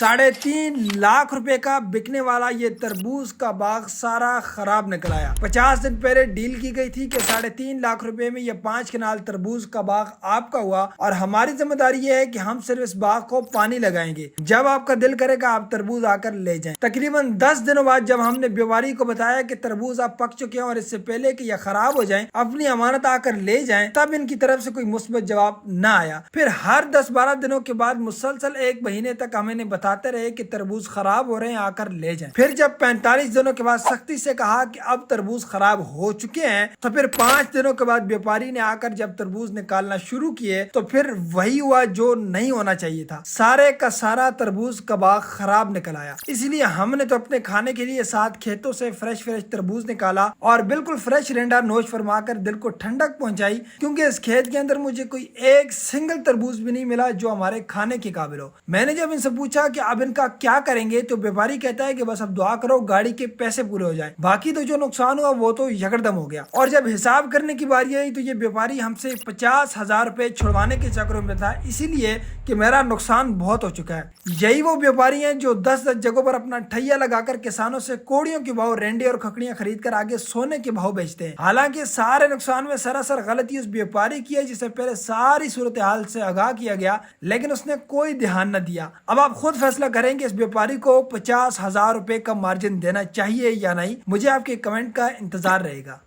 3.5 लाख रुपए का बिकने वाला ये तरबूज का बाग सारा खराब निकल आया। 50 दिन पहले डील की गई थी कि 3.5 लाख रुपए में ये 5 कनाल तरबूज का बाग आपका हुआ और हमारी जिम्मेदारी ये है कि हम सिर्फ इस बाग को पानी लगाएंगे। जब आपका दिल करेगा आप तरबूज आकर ले जाएं। तकरीबन 10 दिनों बाद जब हमने व्यापारी को बताया कि तरबूज आप पक चुके हैं और इससे पहले कि यह खराब हो जाएं अपनी अमानत आकर ले जाएं, तब इनकी तरफ से कोई मुस्बत जवाब न आया। फिर हर 10-12 दिनों के बाद मुसलसल 1 महीने तक हमें बताते रहे कि तरबूज खराब हो रहे हैं, आकर ले जाएं। फिर जब 45 दिनों के बाद सख्ती से कहा कि अब तरबूज खराब हो चुके हैं, तो फिर 5 दिनों के बाद व्यापारी ने आकर जब तरबूज निकालना शुरू किए तो फिर वही हुआ जो नहीं होना चाहिए था। सारे का सारा तरबूज का बाग खराब निकल आया। इसलिए हमने तो अपने खाने के लिए 7 खेतों से फ्रेश तरबूज निकाला और बिल्कुल फ्रेश रेंडा नोश फरमाकर दिल को ठंडक पहुंचाई, क्योंकि इस खेत के अंदर मुझे कोई एक सिंगल तरबूज भी नहीं मिला जो हमारे खाने के काबिल हो। मैंने जब इनसे पूछा कि अब इनका क्या करेंगे तो व्यापारी कहता है कि बस अब दुआ करो गाड़ी के पैसे पूरे हो जाएं, बाकी तो जो नुकसान हुआ वो तो यकदम हो गया। और जब हिसाब करने की बारी आई तो ये व्यापारी हमसे 50,000 रुपए छुड़वाने के चक्करों में था, इसीलिए कि मेरा नुकसान बहुत हो चुका है। यही वो व्यापारी हैं जो 10-10 जगहों पर अपना ठैया लगाकर किसानों से कोड़ियों के भाव रेंडे और खकड़ियां खरीद कर आगे सोने के भाव बेचते हैं। हालांकि सारे नुकसान में सरासर गलती उस व्यापारी की है जिसे पहले सारी सूरत हाल से आगाह किया गया, लेकिन उसने कोई ध्यान न दिया। अब आप खुद फैसला करें कि इस व्यापारी को 50,000 रुपए का मार्जिन देना चाहिए या नहीं। मुझे आपके कमेंट का इंतजार रहेगा।